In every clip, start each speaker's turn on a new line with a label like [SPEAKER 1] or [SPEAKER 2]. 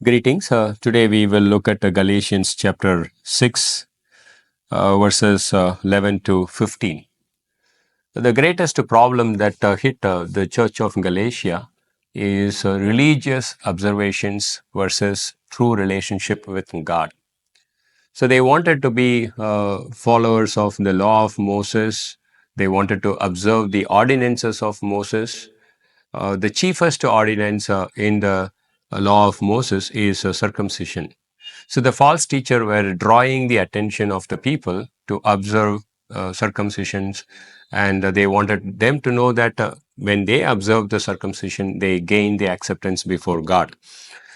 [SPEAKER 1] Greetings. Today we will look at Galatians chapter 6, verses 11 to 15. The greatest problem that hit the church of Galatia is religious observations versus true relationship with God. So they wanted to be followers of the law of Moses. They wanted to observe the ordinances of Moses. The chiefest ordinance in the law of Moses is circumcision. So the false teacher were drawing the attention of the people to observe circumcisions, and they wanted them to know that when they observe the circumcision, they gain the acceptance before God.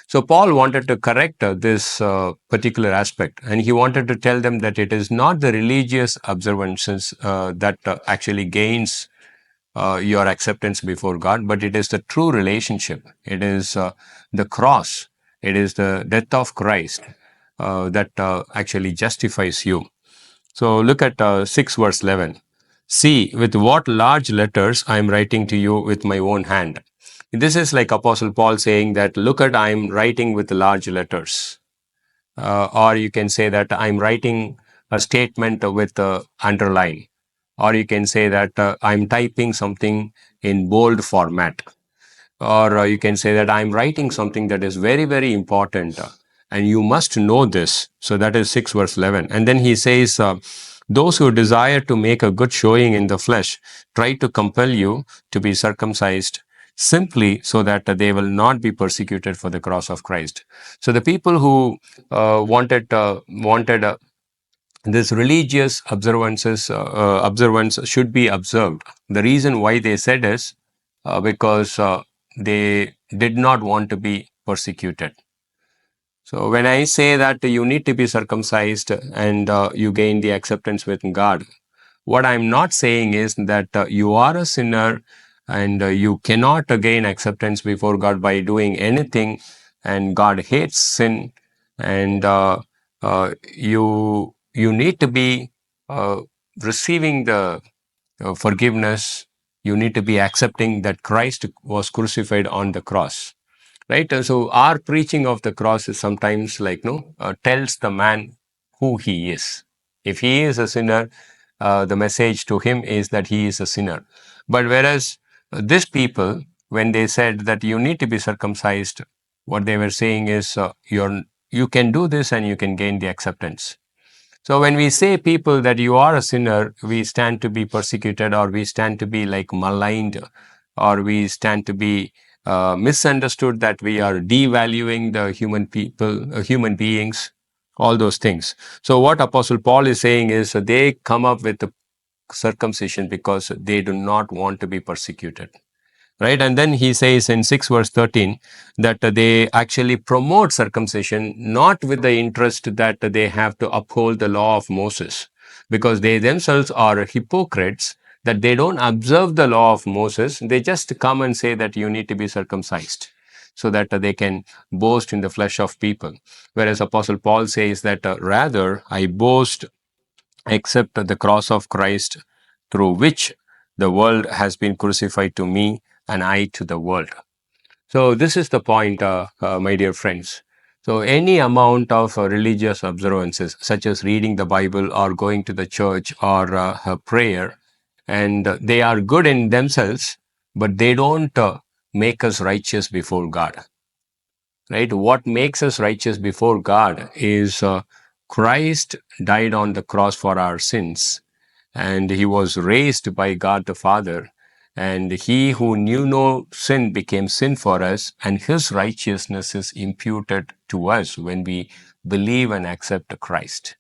[SPEAKER 1] So Paul wanted to correct this particular aspect, and he wanted to tell them that it is not the religious observances that actually gains your acceptance before God, but it is the true relationship. It is the cross. It is the death of Christ that actually justifies you. So look at 6 verse 11. See, with what large letters I am writing to you with my own hand. This is like Apostle Paul saying that, look at, I am writing with large letters. Or you can say that I'm writing a statement with underline. Or you can say that I'm typing something in bold format. Or you can say that I'm writing something that is very, very important. And you must know this. So that is 6 verse 11. And then he says, those who desire to make a good showing in the flesh try to compel you to be circumcised simply so that they will not be persecuted for the cross of Christ. So the people who wanted this religious observance should be observed. The reason why they said is because they did not want to be persecuted. So when I say that you need to be circumcised and you gain the acceptance with God, what I'm not saying is that you are a sinner and you cannot gain acceptance before God by doing anything, and God hates sin, and you need to be receiving the forgiveness. You need to be accepting that Christ was crucified on the cross. Right? So our preaching of the cross is sometimes like, tells the man who he is. If he is a sinner, the message to him is that he is a sinner. But whereas these people, when they said that you need to be circumcised, what they were saying is you can do this and you can gain the acceptance. So when we say people that you are a sinner, we stand to be persecuted, or we stand to be like maligned, or we stand to be misunderstood, that we are devaluing the human beings, all those things. So what Apostle Paul is saying is they come up with the circumcision because they do not want to be persecuted. Right? And then he says in 6 verse 13 that they actually promote circumcision not with the interest that they have to uphold the law of Moses, because they themselves are hypocrites, that they don't observe the law of Moses. They just come and say that you need to be circumcised so that they can boast in the flesh of people. Whereas Apostle Paul says that rather I boast except the cross of Christ, through which the world has been crucified to me and I to the world. So this is the point, my dear friends. So any amount of religious observances, such as reading the Bible or going to the church or prayer, and they are good in themselves, but they don't make us righteous before God. Right? What makes us righteous before God is Christ died on the cross for our sins, and he was raised by God the Father, and he who knew no sin became sin for us, and his righteousness is imputed to us when we believe and accept Christ.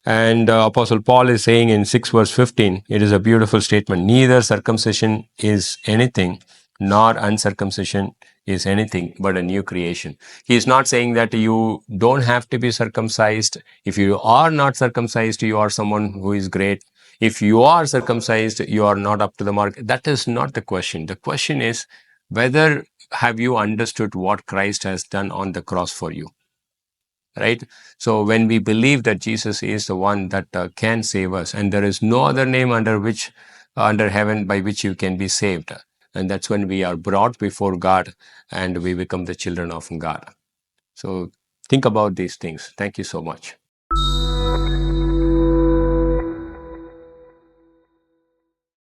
[SPEAKER 1] And Apostle Paul is saying in 6 verse 15, it is a beautiful statement. Neither circumcision is anything, nor uncircumcision is anything but a new creation. He is not saying that you don't have to be circumcised. If you are not circumcised, you are someone who is great. If you are circumcised, you are not up to the mark. That is not the question. The question is whether have you understood what Christ has done on the cross for you. Right? So when we believe that Jesus is the one that can save us, and there is no other name under heaven by which you can be saved, and that's when we are brought before God and we become the children of God. So think about these things. Thank you so much.